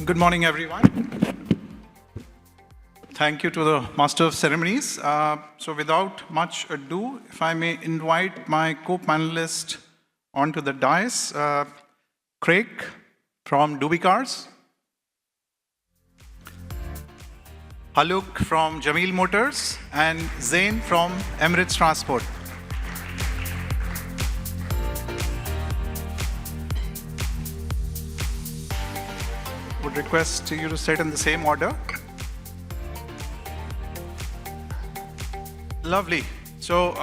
Good morning, everyone. Thank you to the Master of Ceremonies. So without much ado, if I may invite my co-panelist onto the dais, Craig from Dubicars, Haluk from Jameel Motors, and Zain from Emirates Transport. Would request you to sit in the same order. Lovely. So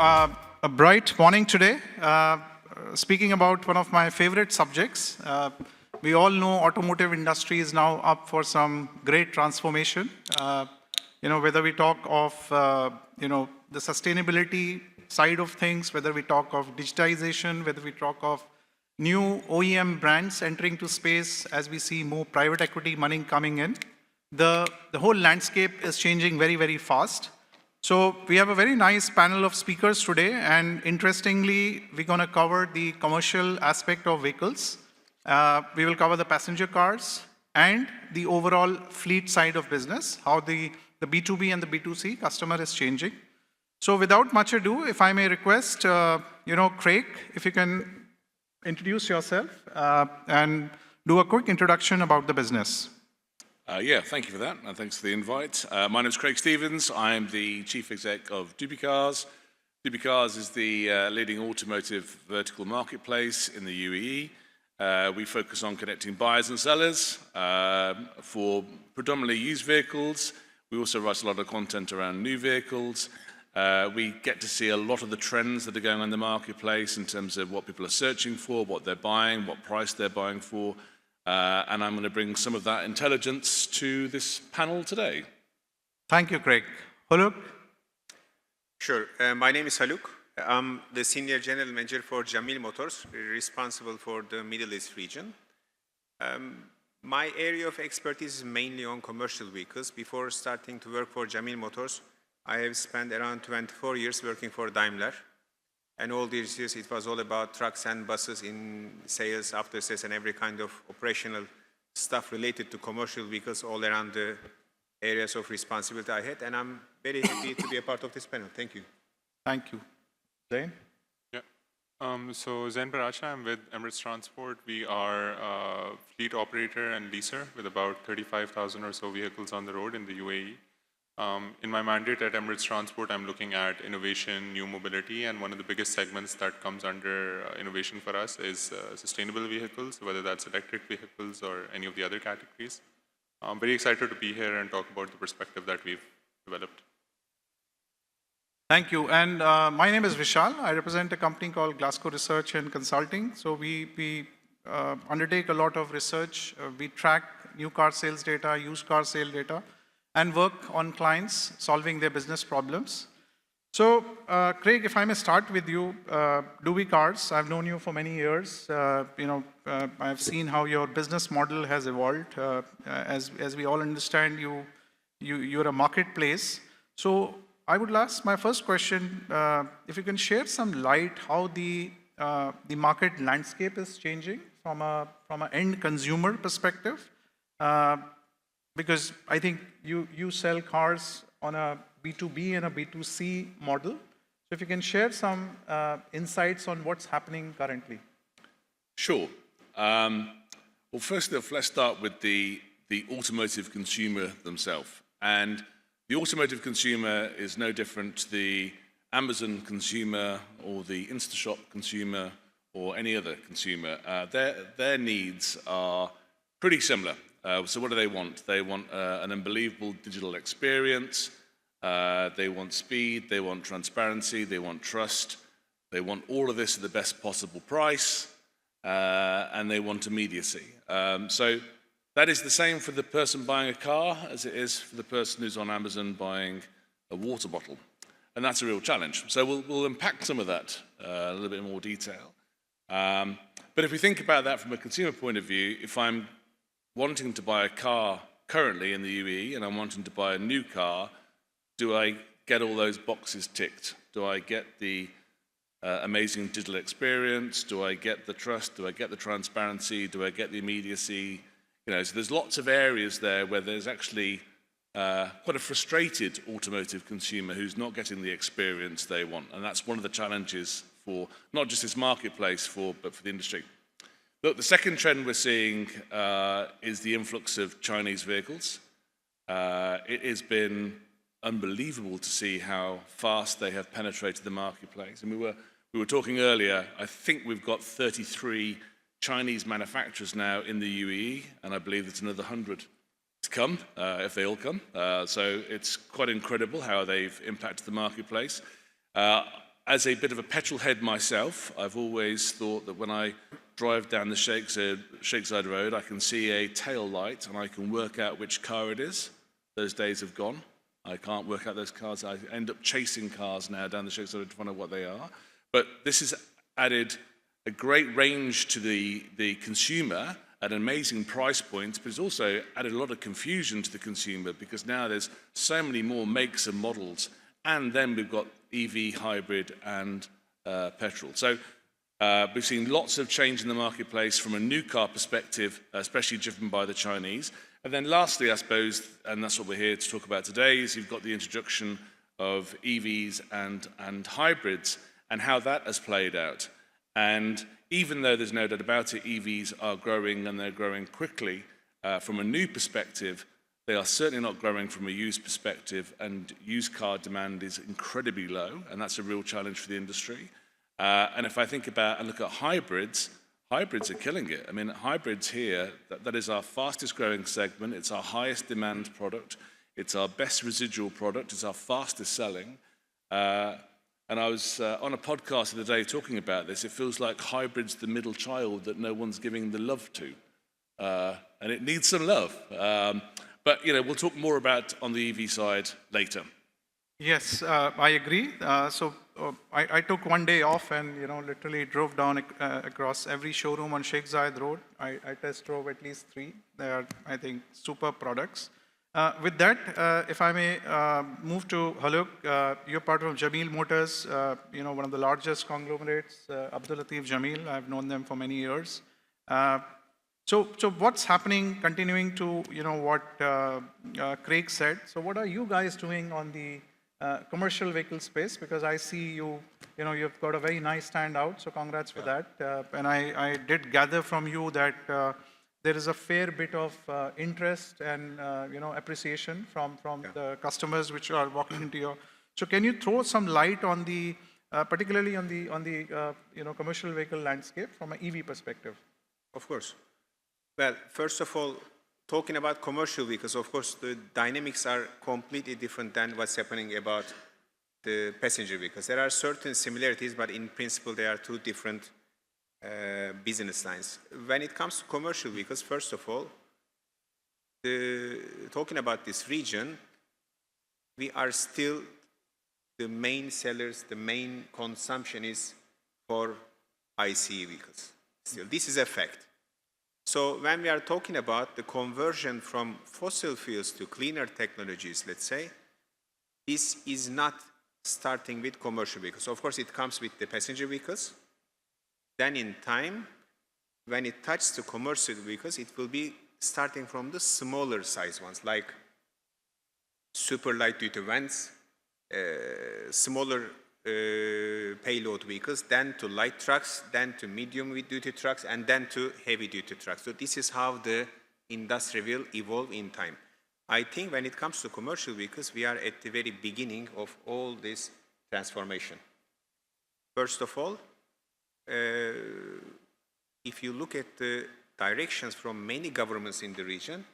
a bright morning today. Speaking about one of my favorite subjects, we all know automotive industry is now up for some great transformation. Whether we talk of the sustainability side of things, whether we talk of digitization, whether we talk of new OEM brands entering to space as we see more private equity money coming in, the whole landscape is changing very, very fast. So we have a very nice panel of speakers today, and interestingly, we're going to cover the commercial aspect of vehicles. We will cover the passenger cars and the overall fleet side of business, how the B2B and the B2C customer is changing. So without much ado, if I may request, Craig, if you can introduce yourself and do a quick introduction about the business. Thank you for that, and thanks for the invite. My name is Craig Stevens. I'm the Chief Exec of Dubicars. Dubicars is the leading automotive vertical marketplace in the UAE. We focus on connecting buyers and sellers for predominantly used vehicles. We also write a lot of content around new vehicles. We get to see a lot of the trends that are going on in the marketplace in terms of what people are searching for, what they're buying, what price they're buying for. And I'm going to bring some of that intelligence to this panel today. Thank you, Craig. Haluk? Sure. My name is Haluk. I'm the Senior General Manager for Jameel Motors, responsible for the Middle East region. My area of expertise is mainly on commercial vehicles. Before starting to work for Jameel Motors, I have spent around 24 years working for Daimler. And all these years, it was all about trucks and buses in sales, after sales, and every kind of operational stuff related to commercial vehicles all around the areas of responsibility I had. And I'm very happy to be a part of this panel. Thank you. Thank you. Zain? Yeah. So Zain Peracha, I'm with Emirates Transport. We are a fleet operator and leaser with about 35,000 or so vehicles on the road in the UAE. In my mandate at Emirates Transport, I'm looking at innovation, new mobility, and one of the biggest segments that comes under innovation for us is sustainable vehicles, whether that's electric vehicles or any of the other categories. I'm very excited to be here and talk about the perspective that we've developed. Thank you. And my name is Vishal. I represent a company called Glasgow Research and Consulting. So we undertake a lot of research. We track new car sales data, used car sale data, and work on clients solving their business problems. So, Craig, if I may start with you, Dubicars, I've known you for many years. I've seen how your business model has evolved. As we all understand, you're a marketplace. So, I would ask my first question, if you can share some light how the market landscape is changing from an end consumer perspective. Because I think you sell cars on a B2B and a B2C model. So if you can share some insights on what's happening currently. Sure. Well, first off, let's start with the automotive consumer themselves. And the automotive consumer is no different to the Amazon consumer or the InstaShop consumer or any other consumer. Their needs are pretty similar. So what do they want? They want an unbelievable digital experience. They want speed. They want transparency. They want trust. They want all of this at the best possible price. And they want immediacy. So that is the same for the person buying a car as it is for the person who's on Amazon buying a water bottle. And that's a real challenge. So we'll unpack some of that a little bit more detail. But if we think about that from a consumer point of view, if I'm wanting to buy a car currently in the UAE and I'm wanting to buy a new car, do I get all those boxes ticked? Do I get the amazing digital experience? Do I get the trust? Do I get the transparency? Do I get the immediacy? So there's lots of areas there where there's actually quite a frustrated automotive consumer who's not getting the experience they want. And that's one of the challenges for not just this marketplace, but for the industry. Look, the second trend we're seeing is the influx of Chinese vehicles. It has been unbelievable to see how fast they have penetrated the marketplace. And we were talking earlier, I think we've got 33 Chinese manufacturers now in the UAE, and I believe there's another 100 to come, if they all come. So it's quite incredible how they've impacted the marketplace. As a bit of a petrol head myself, I've always thought that when I drive down the Sheikh Zayed Road, I can see a tail light and I can work out which car it is. Those days have gone. I can't work out those cars. I end up chasing cars now down the Sheikh Zayed Road to find out what they are. But this has added a great range to the consumer at an amazing price point, but it's also added a lot of confusion to the consumer because now there's so many more makes and models, and then we've got EV, hybrid, and petrol. So we've seen lots of change in the marketplace from a new car perspective, especially driven by the Chinese. And then lastly, I suppose, and that's what we're here to talk about today, is you've got the introduction of EVs and hybrids and how that has played out. And even though there's no doubt about it, EVs are growing and they're growing quickly from a new perspective, they are certainly not growing from a used perspective, and used car demand is incredibly low, and that's a real challenge for the industry. And if I think about and look at hybrids, hybrids are killing it. I mean, hybrids here, that is our fastest growing segment. It's our highest demand product. It's our best residual product. It's our fastest selling. And I was on a podcast the other day talking about this. It feels like hybrid's the middle child that no one's giving the love to. And it needs some love. But, we'll talk more about on the EV side later. Yes, I agree. So I took one day off and, literally drove down across every showroom on Sheikh Zayed Road. I test drove at least 3. They are, I think, super products. With that, if I may move to Haluk, you're part of Jameel Motors, one of the largest conglomerates, Abdul Latif Jameel. I've known them for many years. So what's happening, continuing to, what Craig said. So what are you guys doing on the commercial vehicle space? Because I see you've got a very nice standout, so congrats for that. And I did gather from you that there is a fair bit of interest and appreciation from the customers which are walking into your. So can you throw some light on the, particularly on the commercial vehicle landscape from an EV perspective? Of course. Well, first of all, talking about commercial vehicles, of course, the dynamics are completely different than what's happening about the passenger vehicles. There are certain similarities, but in principle, they are two different business lines. When it comes to commercial vehicles, first of all, talking about this region, we are still the main sellers, the main consumption is for ICE vehicles. Still, this is a fact. So when we are talking about the conversion from fossil fuels to cleaner technologies, let's say, this is not starting with commercial vehicles. Of course, it comes with the passenger vehicles. Then in time, when it touches the commercial vehicles, it will be starting from the smaller size ones, like super light duty vans, smaller payload vehicles, then to light trucks, then to medium duty trucks, and then to heavy duty trucks. So this is how the industry will evolve in time. I think when it comes to commercial vehicles, we are at the very beginning of all this transformation. First of all, if you look at the directions from many governments in the region,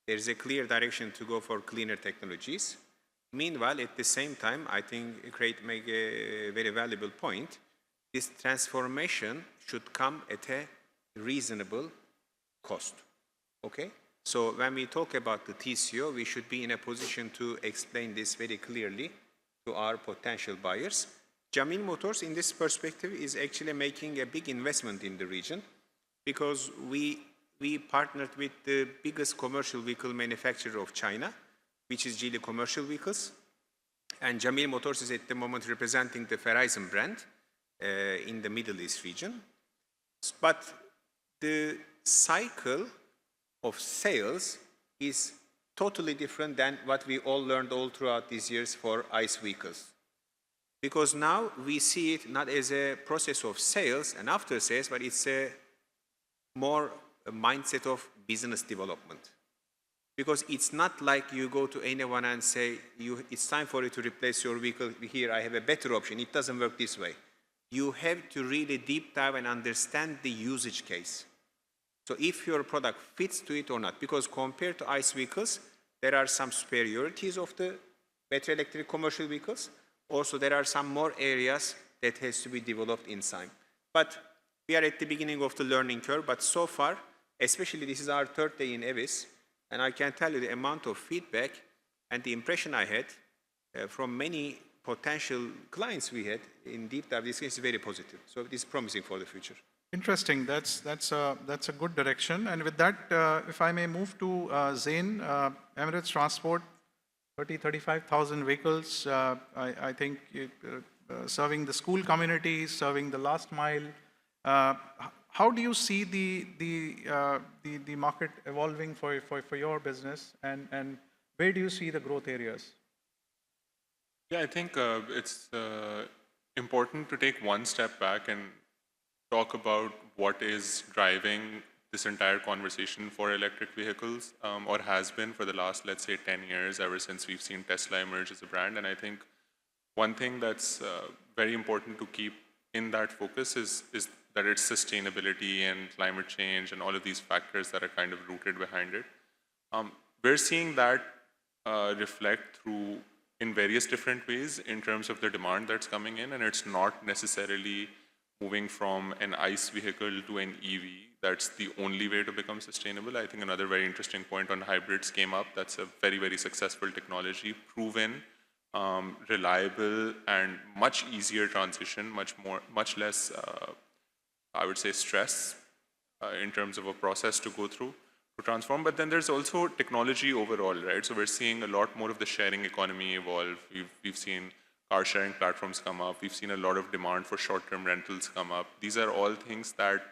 there is a clear direction to go for cleaner technologies. Meanwhile, at the same time, I think Craig made a very valuable point. This transformation should come at a reasonable cost. Okay? So when we talk about the TCO, we should be in a position to explain this very clearly to our potential buyers. Jameel Motors, in this perspective, is actually making a big investment in the region because we partnered with the biggest commercial vehicle manufacturer of China, which is Geely Commercial Vehicles. And Jameel Motors is at the moment representing the Verizon brand in the Middle East region. But the cycle of sales is totally different than what we all learned all throughout these years for ICE vehicles. Because now we see it not as a process of sales and after sales, but it's a more a mindset of business development. Because it's not like you go to anyone and say, it's time for you to replace your vehicle. Here, I have a better option. It doesn't work this way. You have to really deep dive and understand the usage case. So if your product fits to it or not, because compared to ICE vehicles, there are some superiorities of the battery electric commercial vehicles. Also, there are some more areas that has to be developed inside. But we are at the beginning of the learning curve, but so far, especially this is our third day in EVIS, and I can tell you the amount of feedback and the impression I had from many potential clients we had in deep dive, this is very positive. So it is promising for the future. Interesting. That's a good direction. And with that, if I may move to Zain, Emirates Transport, 35,000 vehicles. I think serving the school community, serving the last mile. How do you see the market evolving for your business, and where do you see the growth areas? Yeah, I think it's important to take one step back and talk about what is driving this entire conversation for electric vehicles, or has been for the last, let's say, 10 years, ever since we've seen Tesla emerge as a brand. And I think one thing that's very important to keep in that focus is that it's sustainability and climate change and all of these factors that are kind of rooted behind it. We're seeing that reflect through in various different ways in terms of the demand that's coming in, and it's not necessarily moving from an ICE vehicle to an EV. That's the only way to become sustainable. I think another very interesting point on hybrids came up. That's a very, very successful technology, proven, reliable, and much easier transition, much less, I would say, stress in terms of a process to go through to transform. But then there's also technology overall, right? So we're seeing a lot more of the sharing economy evolve. We've seen car sharing platforms come up. We've seen a lot of demand for short-term rentals come up. These are all things that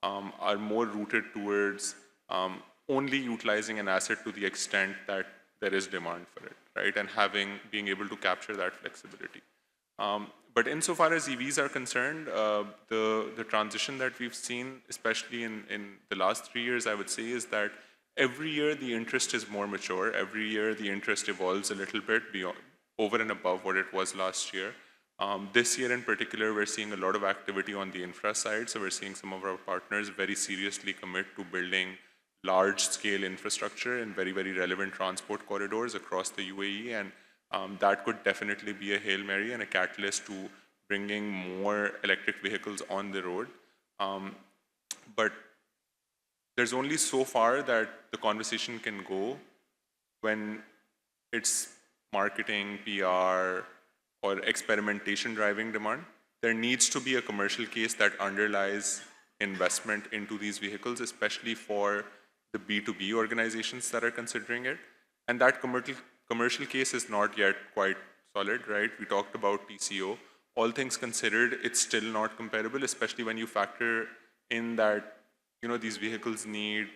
are more rooted towards only utilizing an asset to the extent that there is demand for it, right? And being able to capture that flexibility. But insofar as EVs are concerned, the transition that we've seen, especially in the last 3 years, I would say, is that every year the interest is more mature. Every year the interest evolves a little bit beyond, over and above what it was last year. This year in particular, we're seeing a lot of activity on the infra side. So we're seeing some of our partners very seriously commit to building large-scale infrastructure in very, very relevant transport corridors across the UAE. And that could definitely be a Hail Mary and a catalyst to bringing more electric vehicles on the road. But there's only so far that the conversation can go when it's marketing, PR, or experimentation driving demand. There needs to be a commercial case that underlies investment into these vehicles, especially for the B2B organizations that are considering it. And that commercial case is not yet quite solid, right? We talked about TCO. All things considered, it's still not comparable, especially when you factor in that, these vehicles need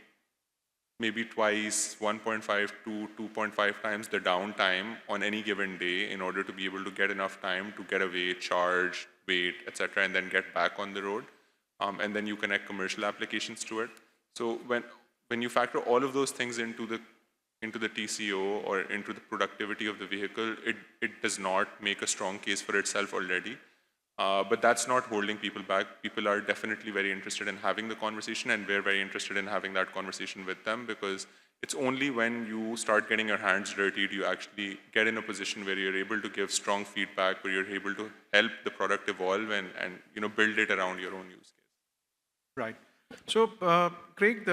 maybe twice, 1.5 to 2.5 times the downtime on any given day in order to be able to get enough time to get away, charge, wait, etc., and then get back on the road. And then you connect commercial applications to it. So when you factor all of those things into the TCO or into the productivity of the vehicle, it does not make a strong case for itself already. But that's not holding people back. People are definitely very interested in having the conversation, and we're very interested in having that conversation with them, because it's only when you start getting your hands dirty do you actually get in a position where you're able to give strong feedback, where you're able to help the product evolve and build it around your own use case. Right. So, Craig,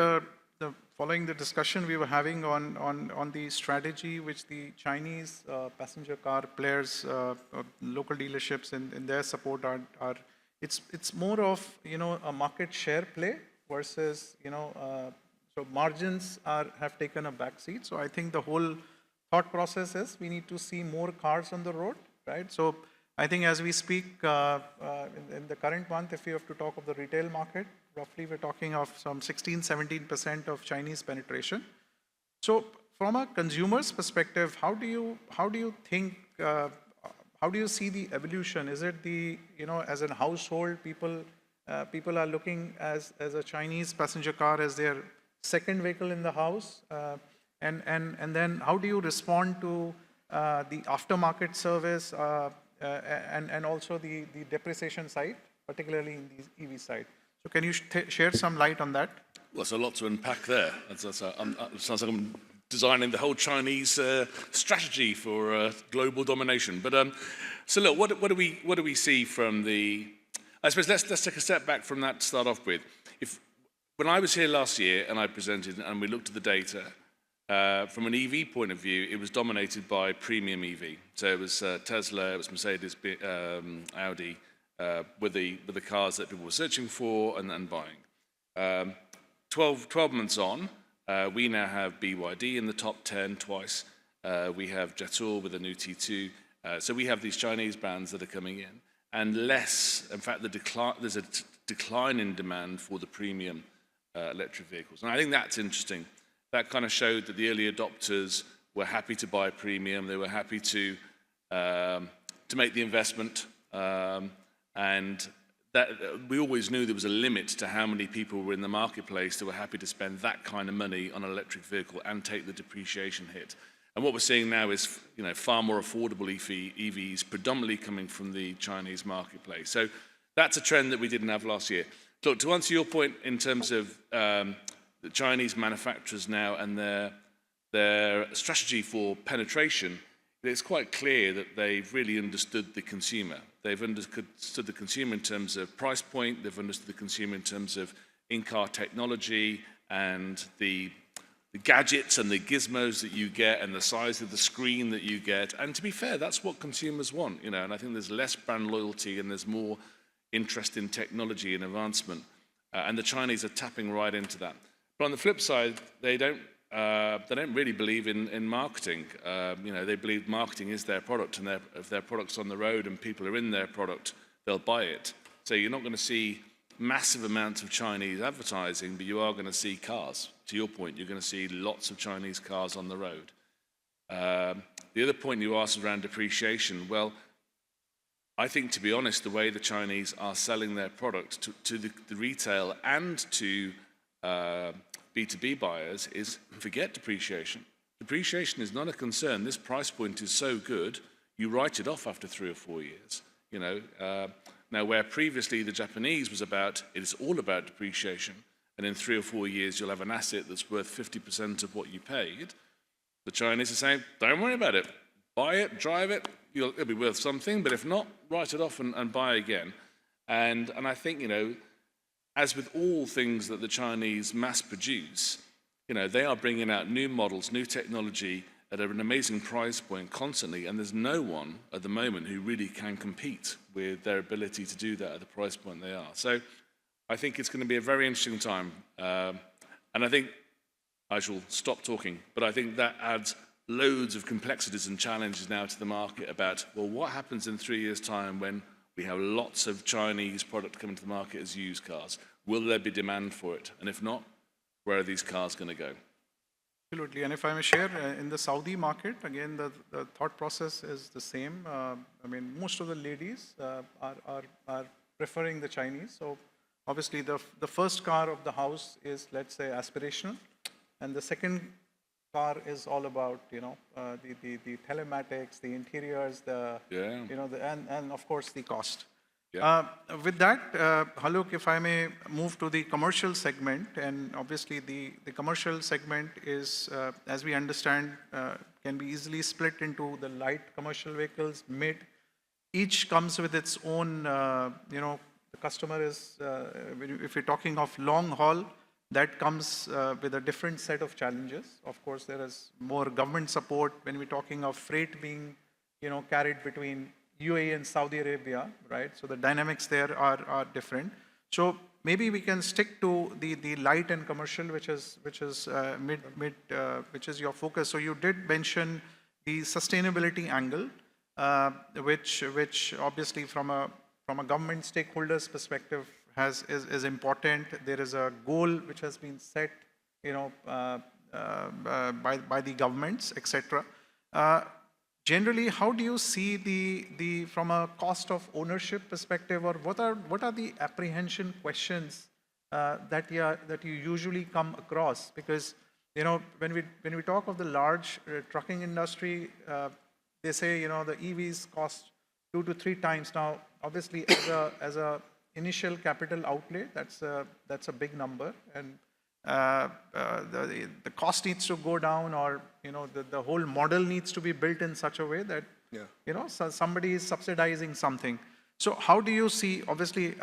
following the discussion we were having on the strategy which the Chinese passenger car players, local dealerships in their support are it's more of a market share play versus so margins have taken a back seat. So I think the whole thought process is we need to see more cars on the road, right? So I think as we speak in the current month, if we have to talk of the retail market, roughly we're talking of some 16-17% of Chinese penetration. So from a consumer's perspective, how do you think, how do you see the evolution? Is it the, as a household, people are looking as a Chinese passenger car as their second vehicle in the house? And then how do you respond to the aftermarket service and also the depreciation side, particularly in the EV side? So can you share some light on that? Well, there's a lot to unpack there. It sounds like I'm designing the whole Chinese strategy for global domination. But so look, what do we see from the? I suppose let's take a step back from that to start off with. When I was here last year and I presented and we looked at the data, from an EV point of view, it was dominated by premium EV. So it was Tesla, it was Mercedes, Audi, with the cars that people were searching for and buying. 12 months on, we now have BYD in the top 10 twice. We have Jetour with a new T2. So we have these Chinese brands that are coming in. And in fact, there's a decline in demand for the premium electric vehicles. And I think that's interesting. That kind of showed that the early adopters were happy to buy premium. They were happy to make the investment. And that we always knew there was a limit to how many people were in the marketplace that were happy to spend that kind of money on an electric vehicle and take the depreciation hit. And what we're seeing now is, far more affordable EVs, predominantly coming from the Chinese marketplace. So that's a trend that we didn't have last year. Look, to answer your point in terms of the Chinese manufacturers now and their strategy for penetration, it's quite clear that they've really understood the consumer. They've understood the consumer in terms of price point. They've understood the consumer in terms of in-car technology and the gadgets and the gizmos that you get and the size of the screen that you get. And to be fair, that's what consumers want, and I think there's less brand loyalty and there's more interest in technology and advancement. And the Chinese are tapping right into that. But on the flip side, they don't really believe in marketing. They believe marketing is their product, and if their product's on the road and people are in their product, they'll buy it. So you're not going to see massive amounts of Chinese advertising, but you are going to see cars. To your point, you're going to see lots of Chinese cars on the road. The other point you asked around depreciation, well, I think, to be honest, the way the Chinese are selling their product to the retail and to B2B buyers is forget depreciation. Depreciation is not a concern. This price point is so good, you write it off after 3 or 4 years. Now, where previously the Japanese it's all about depreciation, and in 3 or 4 years you'll have an asset that's worth 50% of what you paid, the Chinese are saying, don't worry about it. Buy it, drive it, it'll be worth something, but if not, write it off and buy again. And I think, as with all things that the Chinese mass produce, they are bringing out new models, new technology at an amazing price point constantly, and there's no one at the moment who really can compete with their ability to do that at the price point they are. So I think it's going to be a very interesting time. And I think I shall stop talking, but I think that adds loads of complexities and challenges now to the market about, well, what happens in 3 years' time when we have lots of Chinese product coming to the market as used cars? Will there be demand for it? And if not, where are these cars going to go? Absolutely. And if I may share, in the Saudi market, again, the thought process is the same. Most of the ladies are preferring the Chinese. So obviously, the first car of the house is, let's say, aspirational. And the second car is all about, the telematics, the interiors, and of course, the cost. Yeah. With that, Haluk, if I may move to the commercial segment, and obviously the commercial segment is, as we understand, can be easily split into the light commercial vehicles, mid. Each comes with its own, the customer is, if you're talking of long haul, that comes with a different set of challenges. Of course, there is more government support when we're talking of freight being, carried between UAE and Saudi Arabia, right? So the dynamics there are different. So maybe we can stick to the light and commercial, which is mid, which is your focus. So you did mention the sustainability angle, which obviously from a government stakeholders perspective is important. There is a goal which has been set, by the governments, etc. Generally, how do you see the from a cost of ownership perspective, or what are the apprehension questions that you usually come across? Because when we talk of the large trucking industry, they say the EVs cost 2 to 3 times. Now, obviously, as a initial capital outlay, that's a big number, and the cost needs to go down, or the whole model needs to be built in such a way that so somebody is subsidizing something. So how do you see? Obviously,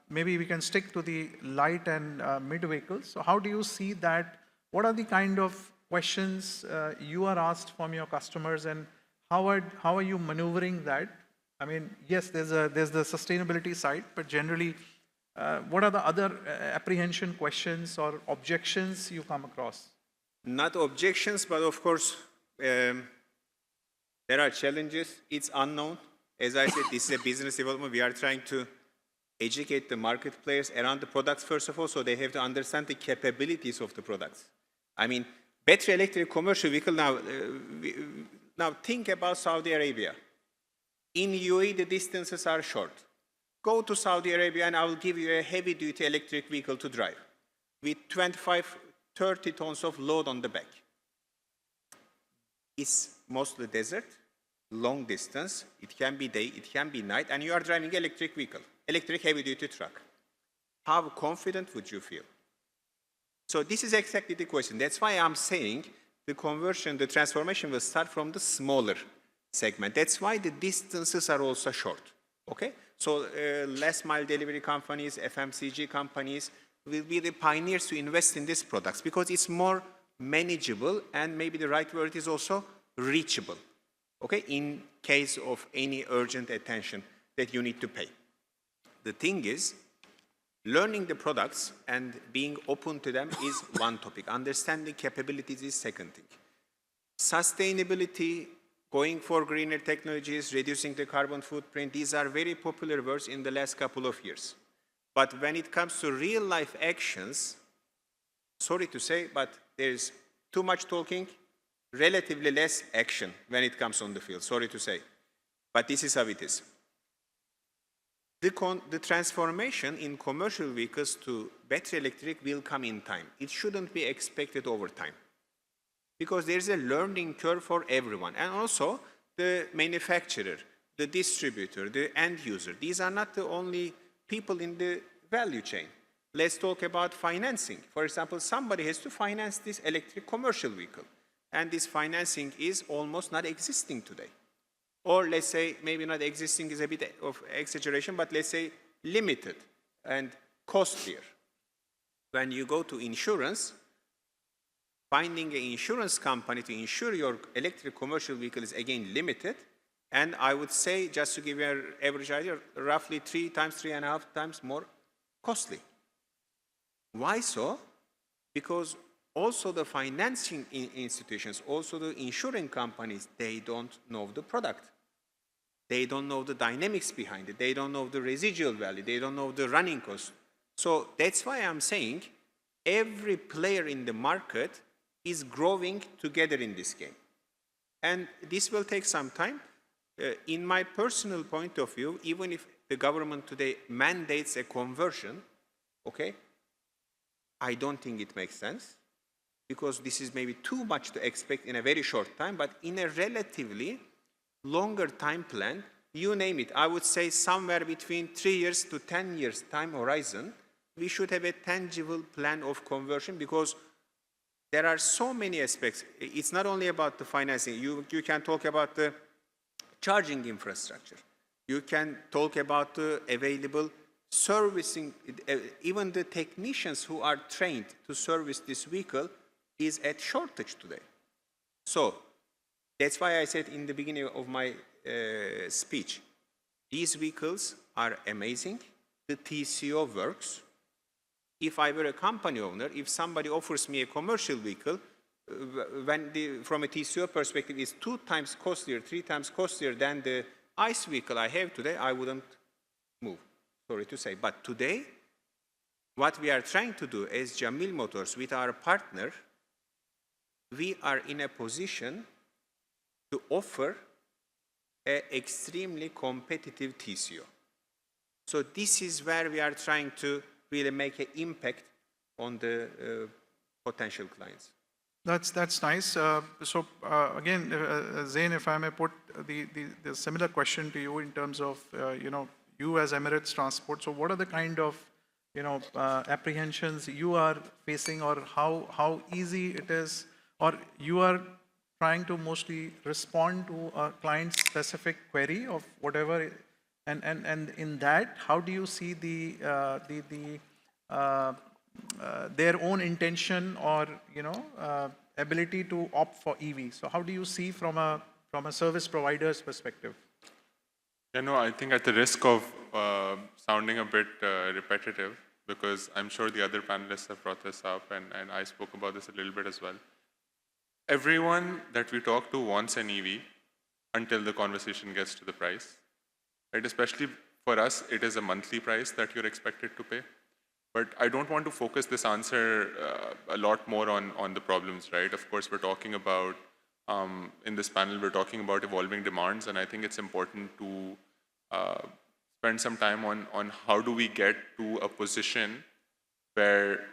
maybe we can stick to the light and mid vehicles. So how do you see that? What are the kind of questions you are asked from your customers, and how are you maneuvering that? I mean, yes, there's the sustainability side, but generally, what are the other apprehension questions or objections you come across? Not objections, but of course, there are challenges. It's unknown. As I said, this is a business development. We are trying to educate the market players around the products, first of all, so they have to understand the capabilities of the products. I mean, battery electric commercial vehicle, now think about Saudi Arabia. In UAE, the distances are short. Go to Saudi Arabia and I will give you a heavy-duty electric vehicle to drive with 25, 30 tons of load on the back. It's mostly desert, long distance. It can be day, it can be night, and you are driving electric vehicle, electric heavy-duty truck. How confident would you feel? So this is exactly the question. That's why I'm saying the conversion, the transformation will start from the smaller segment. That's why the distances are also short, okay? So last mile delivery companies, FMCG companies will be the pioneers to invest in these products because it's more manageable, and maybe the right word is also reachable, okay, in case of any urgent attention that you need to pay. The thing is, learning the products and being open to them is one topic. Understanding capabilities is second thing. Sustainability, going for greener technologies, reducing the carbon footprint, these are very popular words in the last couple of years. But when it comes to real life actions, sorry to say, but there's too much talking, relatively less action when it comes on the field, sorry to say. But this is how it is. The transformation in commercial vehicles to battery electric will come in time. It shouldn't be expected over time, because there's a learning curve for everyone. And also the manufacturer, the distributor, the end user. These are not the only people in the value chain. Let's talk about financing. For example, somebody has to finance this electric commercial vehicle, and this financing is almost not existing today. Or let's say, maybe not existing is a bit of exaggeration, but let's say limited and costlier. When you go to insurance, finding an insurance company to insure your electric commercial vehicle is again limited. And I would say, just to give you an average idea, roughly 3 times, 3.5 times more costly. Why so? Because also the financing institutions, also the insurance companies, they don't know the product. They don't know the dynamics behind it. They don't know the residual value. They don't know the running cost. So that's why I'm saying every player in the market is growing together in this game. And this will take some time. In my personal point of view, even if the government today mandates a conversion, okay, I don't think it makes sense, because this is maybe too much to expect in a very short time, but in a relatively longer time plan, you name it, I would say somewhere between 3 years to 10 years time horizon, we should have a tangible plan of conversion, because there are so many aspects. It's not only about the financing. You can talk about the charging infrastructure. You can talk about the available servicing. Even the technicians who are trained to service this vehicle is at shortage today. So that's why I said in the beginning of my speech, these vehicles are amazing. The TCO works. If I were a company owner, if somebody offers me a commercial vehicle, from a TCO perspective, is 2 times costlier, 3 times costlier than the ICE vehicle I have today, I wouldn't move, sorry to say. But today, what we are trying to do as Jameel Motors with our partner, we are in a position to offer an extremely competitive TCO. So this is where we are trying to really make an impact on the potential clients. That's nice. Again, Zain, if I may put the similar question to you in terms of you as Emirates Transport. So what are the kind of apprehensions you are facing, or how easy it is, or you are trying to mostly respond to a client-specific query of whatever, and in that, how do you see their own intention or ability to opt for EV? So how do you see from a service provider's perspective? Yeah, no, I think at the risk of sounding a bit repetitive, because I'm sure the other panelists have brought this up, and I spoke about this a little bit as well. Everyone that we talk to wants an EV until the conversation gets to the price, right? Especially for us, it is a monthly price that you're expected to pay. But I don't want to focus this answer a lot more on the problems, right? Of course, we're talking about, in this panel, we're talking about evolving demands, and I think it's important to spend some time on how do we get to a position where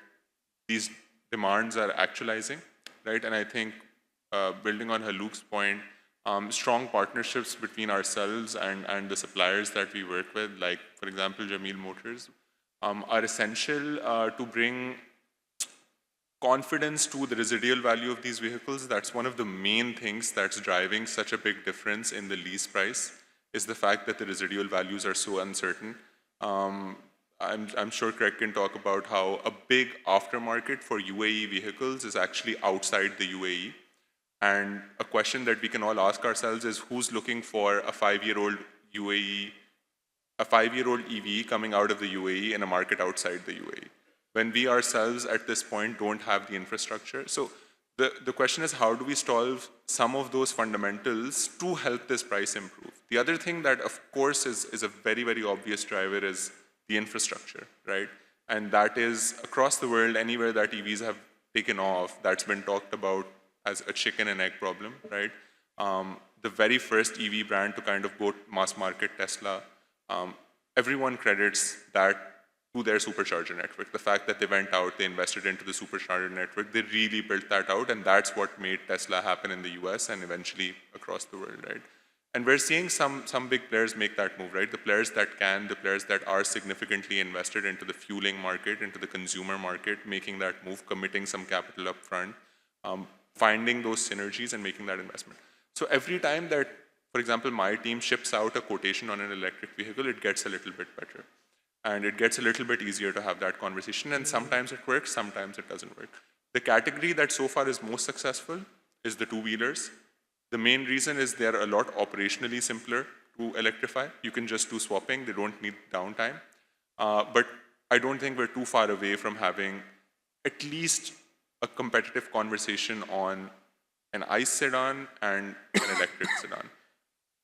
these demands are actualizing, right? And I think building on Haluk's point, strong partnerships between ourselves and the suppliers that we work with, like, for example, Jameel Motors, are essential to bring confidence to the residual value of these vehicles. That's one of the main things that's driving such a big difference in the lease price, is the fact that the residual values are so uncertain. I'm sure Craig can talk about how a big aftermarket for UAE vehicles is actually outside the UAE. And a question that we can all ask ourselves is, who's looking for a 5-year-old EV coming out of the UAE in a market outside the UAE, when we ourselves at this point don't have the infrastructure? So the question is, how do we solve some of those fundamentals to help this price improve? The other thing that, of course, is a very, very obvious driver is the infrastructure, right? And that is across the world, anywhere that EVs have taken off, that's been talked about as a chicken and egg problem, right? The very first EV brand to kind of go mass market, Tesla, everyone credits that to their supercharger network. The fact that they went out, they invested into the supercharger network, they really built that out, and that's what made Tesla happen in the US and eventually across the world, right? And we're seeing some big players make that move, right? The players that can, the players that are significantly invested into the fueling market, into the consumer market, making that move, committing some capital up front, finding those synergies and making that investment. So every time that, for example, my team ships out a quotation on an electric vehicle, it gets a little bit better. And it gets a little bit easier to have that conversation. And sometimes it works, sometimes it doesn't work. The category that so far is most successful is the two-wheelers. The main reason is they're a lot operationally simpler to electrify. You can just do swapping, they don't need downtime. But I don't think we're too far away from having at least a competitive conversation on an ICE sedan and an electric sedan.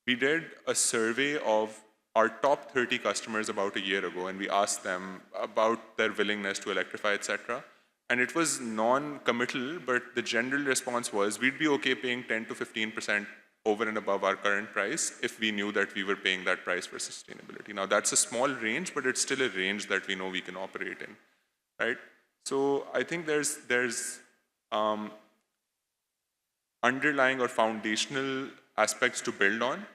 We did a survey of our top 30 customers about a year ago, and we asked them about their willingness to electrify, etc. And it was non-committal, but the general response was, we'd be okay paying 10 to 15% over and above our current price if we knew that we were paying that price for sustainability. Now, that's a small range, but it's still a range that we know we can operate in, right? So I think there's underlying or foundational aspects to build on.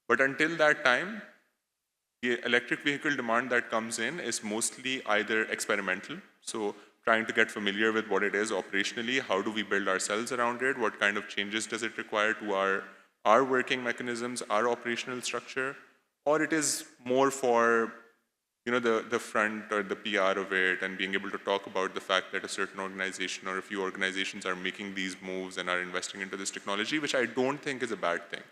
But until that time, the electric vehicle demand that comes in is mostly either experimental, so trying to get familiar with what it is operationally, how do we build ourselves around it, what kind of changes does it require to our working mechanisms, our operational structure, or it is more for the front or the PR of it and being able to talk about the fact that a certain organization or a few organizations are making these moves and are investing into this technology, which I don't think is a bad thing,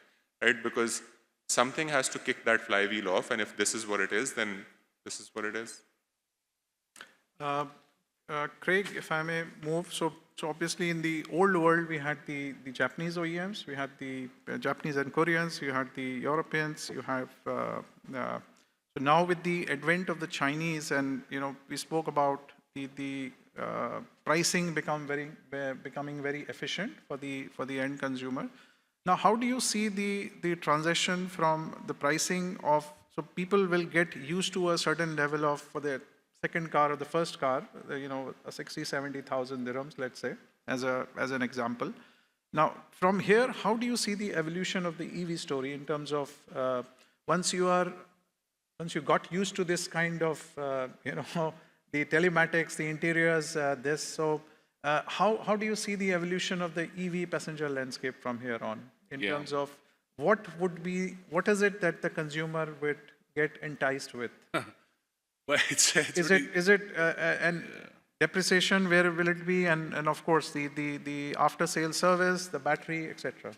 right? Because something has to kick that flywheel off, and if this is what it is, then this is what it is. Craig, if I may move, so obviously in the old world, we had the Japanese OEMs, we had the Japanese and Koreans, you had the Europeans, you have, so now with the advent of the Chinese, and we spoke about pricing becoming very efficient for the end consumer. Now, how do you see the transition from the pricing of, so people will get used to a certain level of, for their second car or the first car, a 60, 70,000 dirhams, let's say, as an example. Now, from here, how do you see the evolution of the EV story in terms of once you got used to this kind of, the telematics, the interiors, how do you see the evolution of the EV passenger landscape from here on in terms of what is it that the consumer would get enticed with? Well, Is it an depreciation? Where will it be? And of course, the after-sale service, the battery, etc.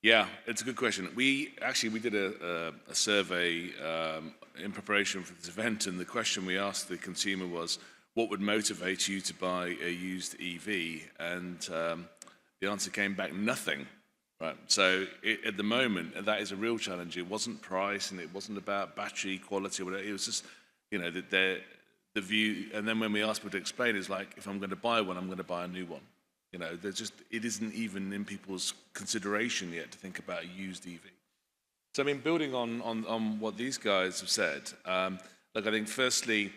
Yeah, it's a good question. We did a survey in preparation for this event, and the question we asked the consumer was, what would motivate you to buy a used EV? And the answer came back, nothing. Right. So at the moment, that is a real challenge. It wasn't price, and it wasn't about battery quality or whatever. It was just, the view. And then when we asked people to explain, it's like, if I'm going to buy one, I'm going to buy a new one. It isn't even in people's consideration yet to think about a used EV. So, I mean, building on what these guys have said, look, I think firstly,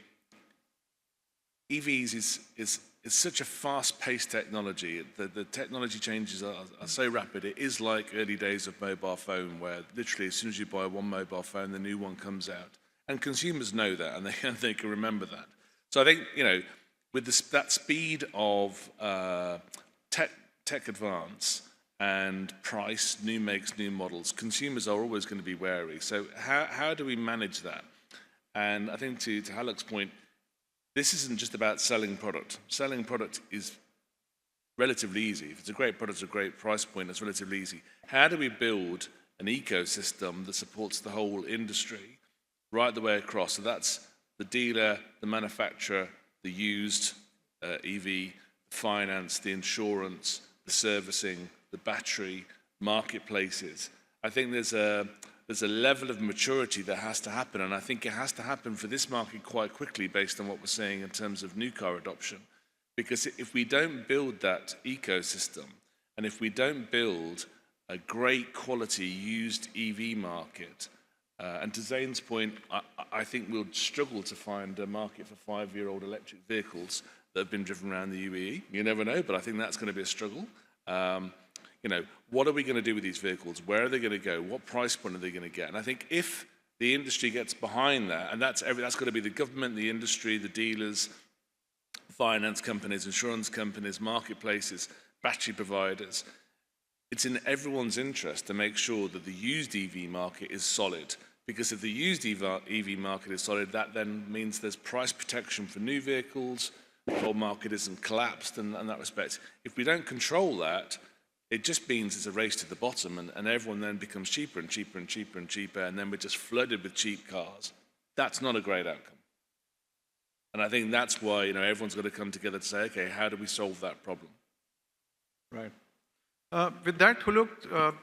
EVs is such a fast-paced technology. The technology changes are so rapid. It is like early days of mobile phone, where literally as soon as you buy one mobile phone, the new one comes out. And consumers know that, and they can remember that. So I think, with that speed of tech advance and price, new makes, new models, consumers are always going to be wary. So how do we manage that? And I think to Haluk's point, this isn't just about selling product. Selling product is relatively easy. If it's a great product, it's a great price point, it's relatively easy. How do we build an ecosystem that supports the whole industry right the way across? So that's the dealer, the manufacturer, the used EV, finance, the insurance, the servicing, the battery, marketplaces. I think there's a level of maturity that has to happen, and I think it has to happen for this market quite quickly based on what we're seeing in terms of new car adoption. Because if we don't build that ecosystem, and if we don't build a great quality used EV market, and to Zain's point, I think we'll struggle to find a market for 5-year-old electric vehicles that have been driven around the UAE. You never know, but I think that's going to be a struggle. What are we going to do with these vehicles? Where are they going to go? What price point are they going to get? And I think if the industry gets behind that, and that's going to be the government, the industry, the dealers, finance companies, insurance companies, marketplaces, battery providers, it's in everyone's interest to make sure that the used EV market is solid. Because if the used EV market is solid, that then means there's price protection for new vehicles, the whole market isn't collapsed in that respect. If we don't control that, it just means it's a race to the bottom, and everyone then becomes cheaper and cheaper and cheaper and cheaper, and then we're just flooded with cheap cars. That's not a great outcome. And I think that's why everyone's got to come together to say, okay, how do we solve that problem? Right. With that, Haluk,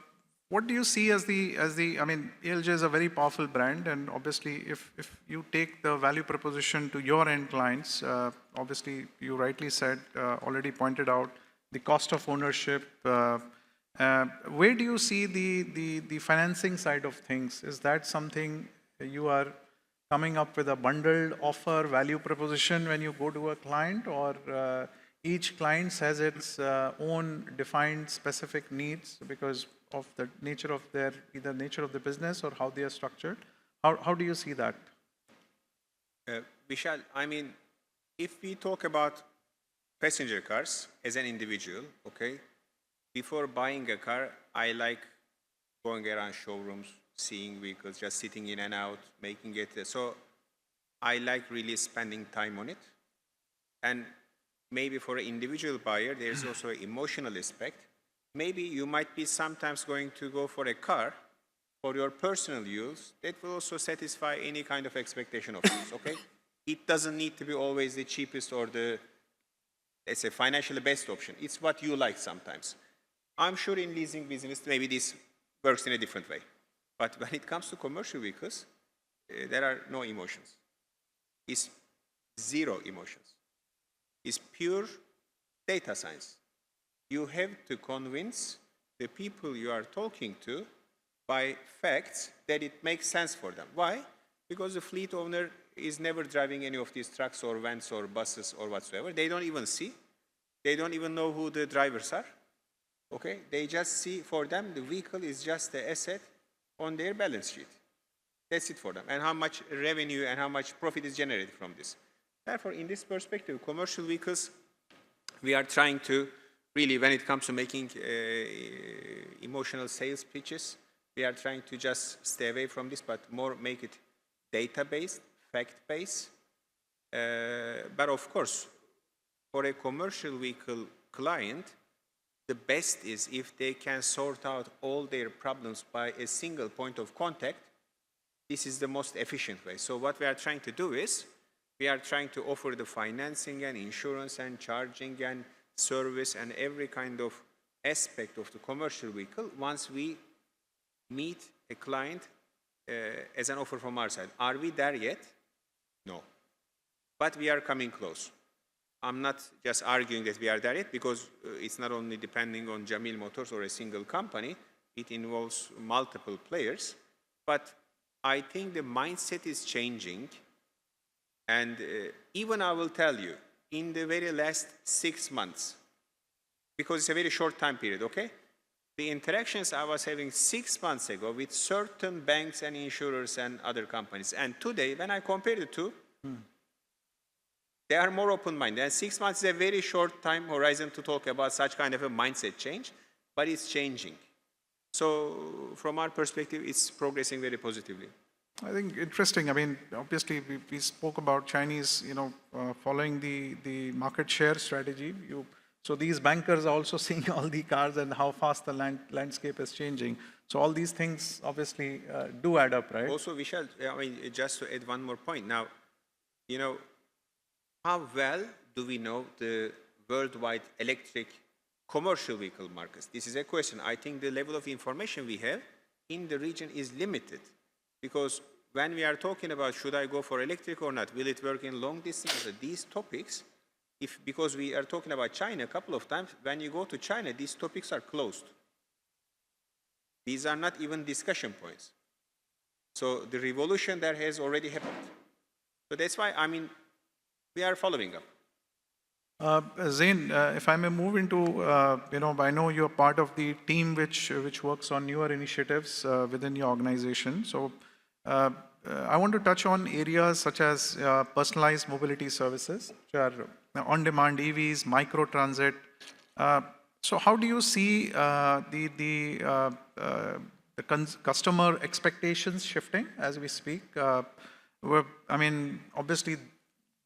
what do you see as the? I mean, ALJ is a very powerful brand, and obviously, if you take the value proposition to your end clients, obviously, you rightly said, already pointed out, the cost of ownership. Where do you see the financing side of things? Is that something you are coming up with a bundled offer value proposition when you go to a client, or each client has its own defined specific needs because of the nature of either nature of the business or how they are structured? How do you see that? Vishal, I mean, if we talk about passenger cars as an individual, okay, before buying a car, I like going around showrooms, seeing vehicles, just sitting in and out, making it. So I like really spending time on it. And maybe for an individual buyer, there's also an emotional aspect. Maybe you might be sometimes going to go for a car for your personal use that will also satisfy any kind of expectation of yours, okay? It doesn't need to be always the cheapest or the, let's say, financially best option. It's what you like sometimes. I'm sure in leasing business, maybe this works in a different way. But when it comes to commercial vehicles, there are no emotions. It's zero emotions. is pure data science. You have to convince the people you are talking to by facts that it makes sense for them. Why? Because the fleet owner is never driving any of these trucks or vans or buses or whatsoever. They don't even see. They don't even know who the drivers are. Okay? They just see, for them, the vehicle is just the asset on their balance sheet. That's it for them. And how much revenue and how much profit is generated from this. Therefore, in this perspective, commercial vehicles, we are trying to really, when it comes to making emotional sales pitches, we are trying to just stay away from this, but more make it data-based, fact-based. But of course, for a commercial vehicle client, the best is if they can sort out all their problems by a single point of contact. This is the most efficient way. So what we are trying to do is, we are trying to offer the financing and insurance and charging and service and every kind of aspect of the commercial vehicle once we meet a client as an offer from our side. Are we there yet? No. But we are coming close. I'm not just arguing that we are there yet, because it's not only depending on Jameel Motors or a single company, it involves multiple players. But I think the mindset is changing. And even I will tell you, in the very last 6 months, because it's a very short time period, okay? The interactions I was having 6 months ago with certain banks and insurers and other companies, and today, when I compare the two, they are more open-minded. And 6 months is a very short time horizon to talk about such kind of a mindset change, but it's changing. So from our perspective, it's progressing very positively. I think interesting. I mean, obviously, we spoke about Chinese, following the market share strategy. So these bankers are also seeing all the cars and how fast the landscape is changing. So all these things obviously do add up, right? Also, Vishal, I mean, just to add one more point. Now, how well do we know the worldwide electric commercial vehicle markets? This is a question. I think the level of information we have in the region is limited. Because when we are talking about should I go for electric or not, will it work in long distance, these topics, because we are talking about China a couple of times, when you go to China, these topics are closed. These are not even discussion points. So the revolution there has already happened. So that's why, I mean, we are following up. Zain, if I may move into, I know you're part of the team which works on newer initiatives within your organization. So I want to touch on areas such as personalized mobility services, which are on-demand EVs, micro-transit. So how do you see the customer expectations shifting as we speak? I mean, obviously,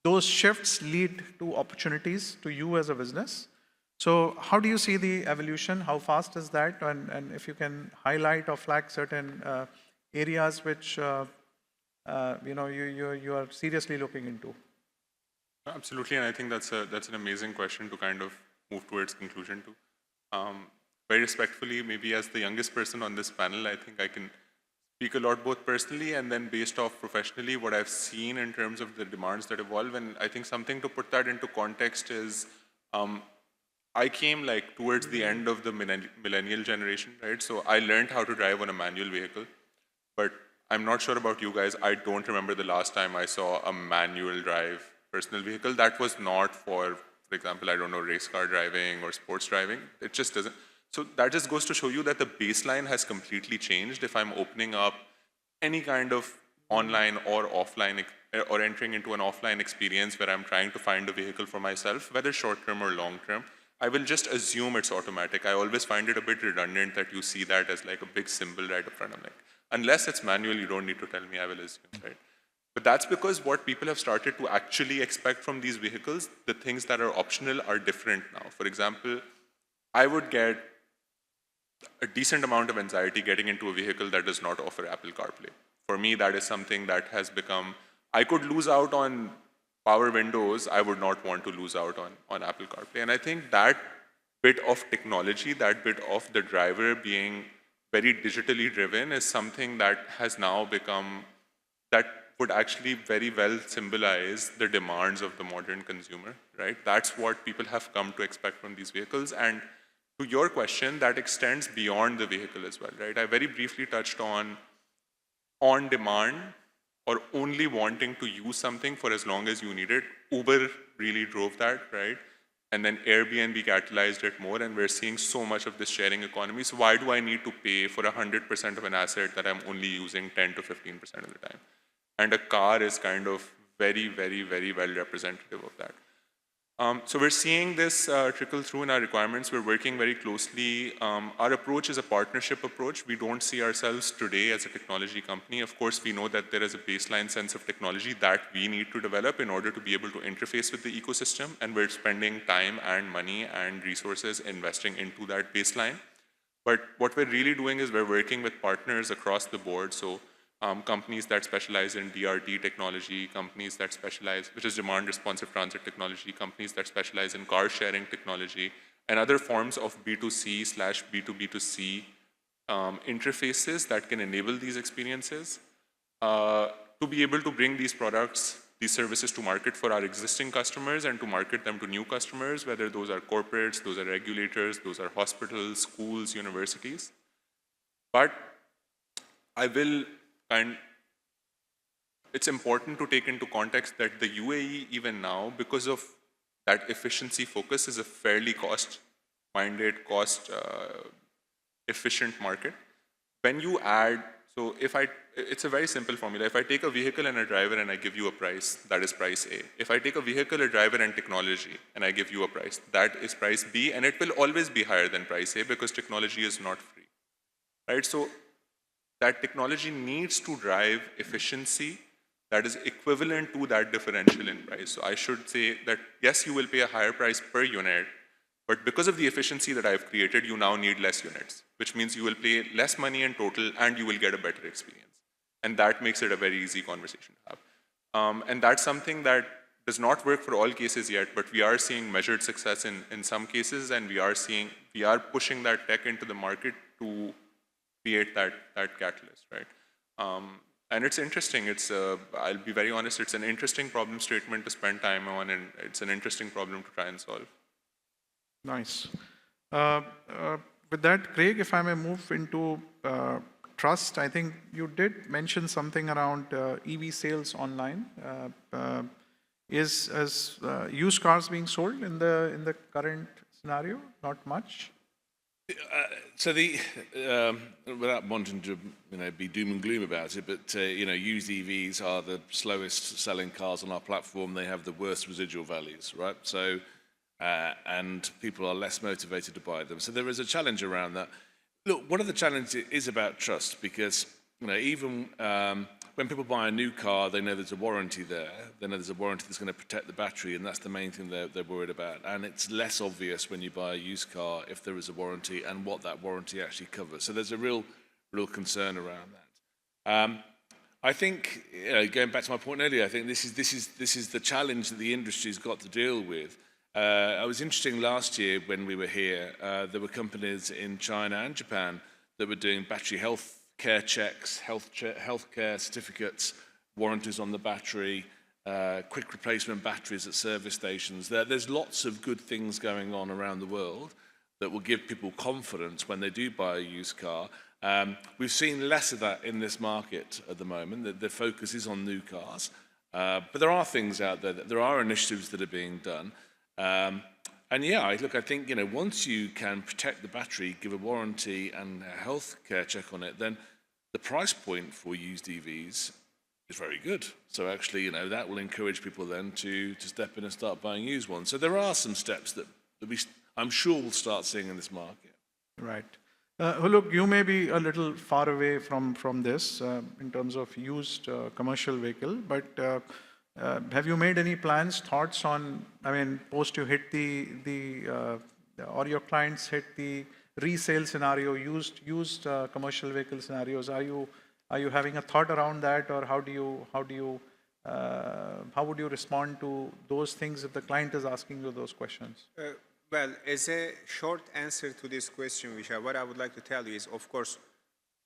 those shifts lead to opportunities to you as a business. So how do you see the evolution? How fast is that? And if you can highlight or flag certain areas which you are seriously looking into. Absolutely, and I think that's an amazing question to kind of move towards conclusion to. Very respectfully, maybe as the youngest person on this panel, I think I can speak a lot both personally and then based off professionally what I've seen in terms of the demands that evolve. And I think something to put that into context is I came like towards the end of the millennial generation, right? So I learned how to drive on a manual vehicle, but I'm not sure about you guys. I don't remember the last time I saw a manual drive personal vehicle. That was not for example, I don't know, race car driving or sports driving. It just doesn't. So that just goes to show you that the baseline has completely changed. If I'm opening up any kind of online or offline or entering into an offline experience where I'm trying to find a vehicle for myself, whether short-term or long-term, I will just assume it's automatic. I always find it a bit redundant that you see that as like a big symbol right up front. I'm like, unless it's manual, you don't need to tell me, I will assume, right? But that's because what people have started to actually expect from these vehicles, the things that are optional are different now. For example, I would get a decent amount of anxiety getting into a vehicle that does not offer Apple CarPlay. For me, that is something that has become, I could lose out on power windows, I would not want to lose out on Apple CarPlay. And I think that bit of technology, that bit of the driver being very digitally driven is something that has now become, would actually very well symbolize the demands of the modern consumer, right? That's what people have come to expect from these vehicles. And to your question, that extends beyond the vehicle as well, right? I very briefly touched on demand or only wanting to use something for as long as you need it. Uber really drove that, right? And then Airbnb catalyzed it more, and we're seeing so much of this sharing economy. So why do I need to pay for 100% of an asset that I'm only using 10 to 15% of the time? And a car is kind of very, very, very well representative of that. So we're seeing this trickle through in our requirements. We're working very closely. Our approach is a partnership approach. We don't see ourselves today as a technology company. Of course, we know that there is a baseline sense of technology that we need to develop in order to be able to interface with the ecosystem, and we're spending time and money and resources investing into that baseline. But what we're really doing is we're working with partners across the board. So companies that specialize in DRT technology, companies that specialize, which is demand responsive transit technology, companies that specialize in car sharing technology, and other forms of B2C/B2B2C interfaces that can enable these experiences to be able to bring these products, these services to market for our existing customers and to market them to new customers, whether those are corporates, those are regulators, those are hospitals, schools, universities. But and it's important to take into context that the UAE, even now, because of that efficiency focus, is a fairly cost-minded, cost-efficient market. When you add, it's a very simple formula. If I take a vehicle and a driver and I give you a price, that is price A. If I take a vehicle, a driver, and technology, and I give you a price, that is price B, and it will always be higher than price A because technology is not free, right? So that technology needs to drive efficiency that is equivalent to that differential in price. So I should say that, yes, you will pay a higher price per unit, but because of the efficiency that I've created, you now need less units, which means you will pay less money in total and you will get a better experience. And that makes it a very easy conversation to have. And that's something that does not work for all cases yet, but we are seeing measured success in some cases, and we are pushing that tech into the market to create that catalyst, right? And it's interesting. I'll be very honest, it's an interesting problem statement to spend time on, and it's an interesting problem to try and solve. Nice. With that, Craig, if I may move into trust, I think you did mention something around EV sales online. Is used cars being sold in the current scenario? Not much. So without wanting to be doom and gloom about it, but used EVs are the slowest selling cars on our platform. They have the worst residual values, right? So and people are less motivated to buy them. So there is a challenge around that. Look, one of the challenges is about trust, because even when people buy a new car, they know there's a warranty there. They know there's a warranty that's going to protect the battery, and that's the main thing they're worried about. And it's less obvious when you buy a used car if there is a warranty and what that warranty actually covers. So there's a real concern around that. I think, going back to my point earlier, I think this is the challenge that the industry's got to deal with. It was interesting last year when we were here. There were companies in China and Japan that were doing battery health care checks, healthcare certificates, warranties on the battery, quick replacement batteries at service stations. There's lots of good things going on around the world that will give people confidence when they do buy a used car. We've seen less of that in this market at the moment. The focus is on new cars. But there are things out there. There are initiatives that are being done. And yeah, I think, once you can protect the battery, give a warranty and a health care check on it, then the price point for used EVs is very good. So actually, that will encourage people then to step in and start buying used ones. So there are some steps that I'm sure we'll start seeing in this market. Right. Haluk, you may be a little far away from this in terms of used commercial vehicle, but have you made any plans, thoughts on, post you hit or your clients hit the resale scenario, used commercial vehicle scenarios? Are you having a thought around that, or how would you respond to those things if the client is asking you those questions? Well, as a short answer to this question, Vishal, what I would like to tell you is, of course,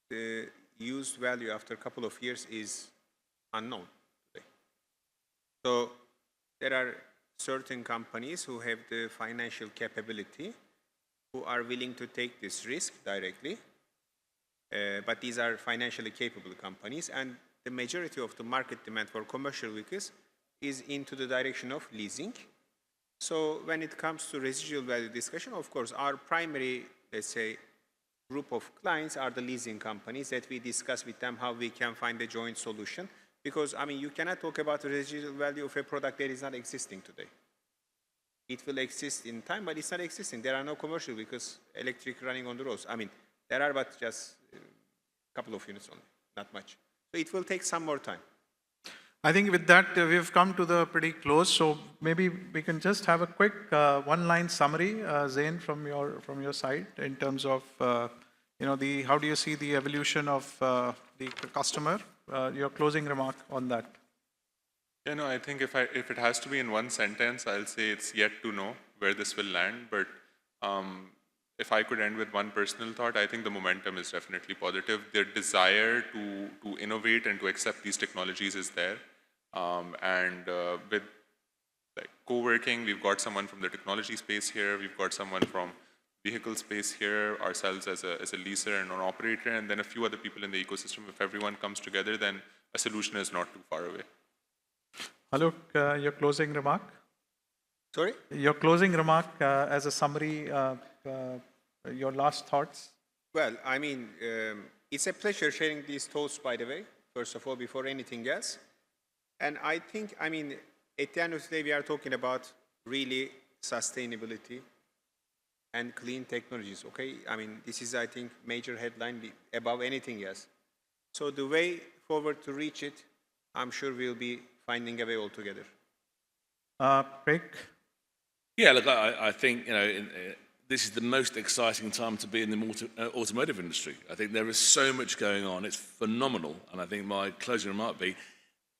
the used value after a couple of years is unknown. So there are certain companies who have the financial capability, who are willing to take this risk directly. But these are financially capable companies, and the majority of the market demand for commercial vehicles is into the direction of leasing. So when it comes to residual value discussion, of course, our primary, let's say, group of clients are the leasing companies that we discuss with them how we can find a joint solution. Because, I mean, you cannot talk about the residual value of a product that is not existing today. It will exist in time, but it's not existing. There are no commercial vehicles, electric running on the roads. I mean, there are, but just a couple of units only, not much. So it will take some more time. I think with that, we've come to the pretty close. So maybe we can just have a quick one-line summary, Zain, from your side in terms of how do you see the evolution of the customer? Your closing remark on that. Yeah, no, I think if it has to be in one sentence, I'll say it's yet to know where this will land. But if I could end with one personal thought, I think the momentum is definitely positive. Their desire to innovate and to accept these technologies is there. With like co-working, we've got someone from the technology space here. We've got someone from vehicle space here, ourselves as a leaser and an operator, and then a few other people in the ecosystem. If everyone comes together, then a solution is not too far away. Haluk, your closing remark? Sorry? Your closing remark as a summary, your last thoughts? Well, I mean, it's a pleasure sharing these thoughts, by the way, first of all, before anything else. And I think, I mean, at the end of the day, we are talking about really sustainability and clean technologies, okay? I mean, this is, I think, major headline above anything else. So the way forward to reach it, I'm sure we'll be finding a way altogether. Craig? Yeah, look, I think, this is the most exciting time to be in the automotive industry. I think there is so much going on. It's phenomenal. And I think my closing remark be,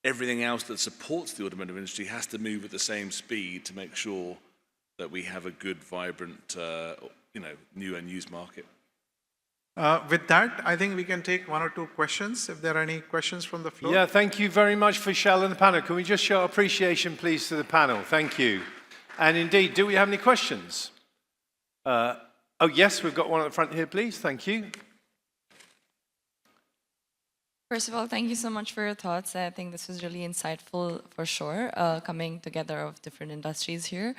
everything else that supports the automotive industry has to move at the same speed to make sure that we have a good, vibrant, new and used market. With that, I think we can take one or two questions, if there are any questions from the floor. Yeah, thank you very much, Vishal and the panel. Can we just show appreciation, please, to the panel? Thank you. And indeed, do we have any questions? Yes, we've got one at the front here, please. Thank you. First of all, thank you so much for your thoughts. I think this was really insightful for sure, coming together of different industries here.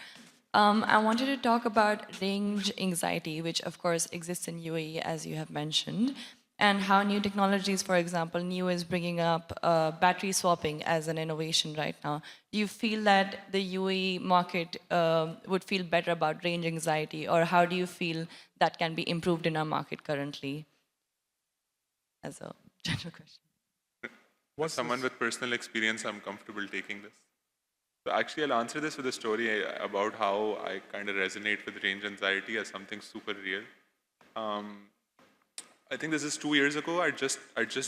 I wanted to talk about range anxiety, which of course exists in UAE, as you have mentioned, and how new technologies, for example, NIO is bringing up battery swapping as an innovation right now. Do you feel that the UAE market would feel better about range anxiety, or how do you feel that can be improved in our market currently? As a general question. As someone with personal experience, I'm comfortable taking this. So actually, I'll answer this with a story about how I kind of resonate with range anxiety as something super real. I think this is 2 years ago. I just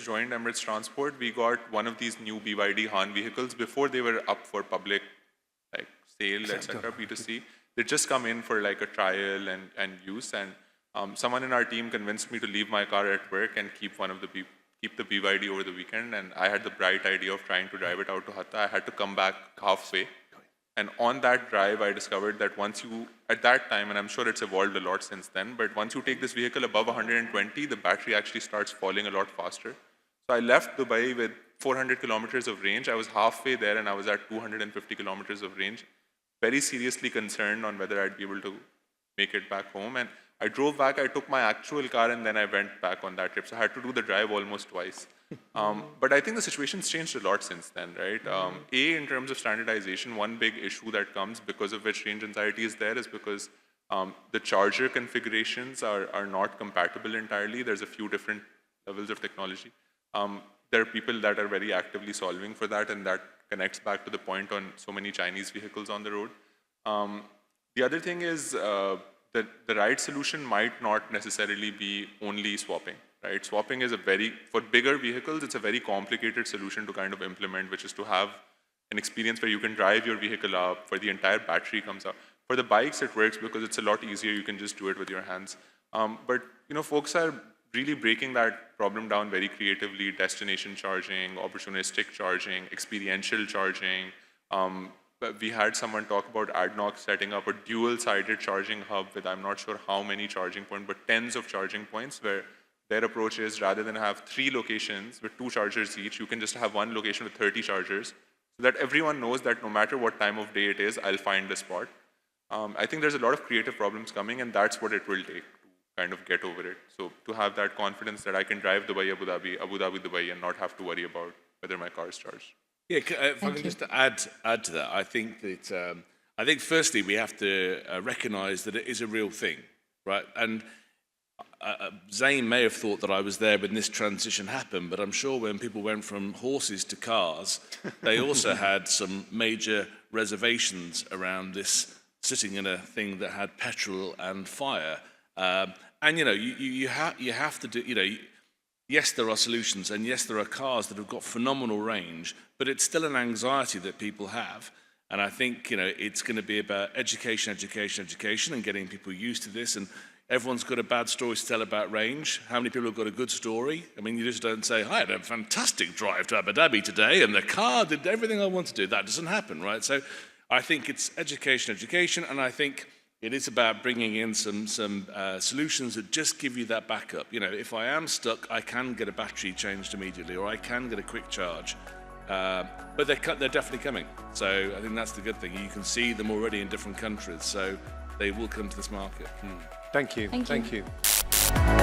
joined Emirates Transport. We got one of these new BYD Han vehicles before they were up for public sale, etc. B2C. They just come in for like a trial and use. And someone in our team convinced me to leave my car at work and keep the BYD over the weekend, and I had the bright idea of trying to drive it out to Hatta. I had to come back halfway. And on that drive, I discovered that at that time, and I'm sure it's evolved a lot since then, but once you take this vehicle above 120, the battery actually starts falling a lot faster. So I left Dubai with 400 kilometers of range. I was halfway there and I was at 250 kilometers of range, very seriously concerned on whether I'd be able to make it back home. And I drove back, I took my actual car, and then I went back on that trip. So I had to do the drive almost twice. But I think the situation's changed a lot since then, right? In terms of standardization, one big issue that comes because of which range anxiety is there is because the charger configurations are not compatible entirely. There's a few different levels of technology. There are people that are very actively solving for that, and that connects back to the point on so many Chinese vehicles on the road. The other thing is, the right solution might not necessarily be only swapping, right? Swapping is for bigger vehicles, it's a very complicated solution to kind of implement, which is to have an experience where you can drive your vehicle up, where the entire battery comes up. For the bikes, it works because it's a lot easier. You can just do it with your hands. But folks are really breaking that problem down very creatively: destination charging, opportunistic charging, experiential charging, But we had someone talk about ADNOC setting up a dual-sided charging hub with I'm not sure how many charging points, but tens of charging points where their approach is rather than have 3 locations with 2 chargers each, you can just have 1 location with 30 chargers so that everyone knows that no matter what time of day it is, I'll find the spot. I think there's a lot of creative problems coming, and that's what it will take to kind of get over it. So to have that confidence that I can drive Dubai, Abu Dhabi, Dubai, and not have to worry about whether my car is charged. Yeah, if I can just add to that, I think that firstly we have to recognise that it is a real thing, right? And Zain may have thought that I was there when this transition happened, but I'm sure when people went from horses to cars, they also had some major reservations around this sitting in a thing that had petrol and fire. And you know, you have to do, you know. Yes, there are solutions, and yes, there are cars that have got phenomenal range, but it's still an anxiety that people have. And I think, you know, it's going to be about education, and getting people used to this. And everyone's got a bad story to tell about range. How many people have got a good story? I mean, you just don't say, I had a fantastic drive to Abu Dhabi today, and the car did everything I wanted to do. That doesn't happen, right? So I think it's education, and I think it is about bringing in some solutions that just give you that backup. You know, if I am stuck, I can get a battery changed immediately, or I can get a quick charge. But they're definitely coming. So I think that's the good thing. You can see them already in different countries, so they will come to this market. Thank you. Thank you. Thank you.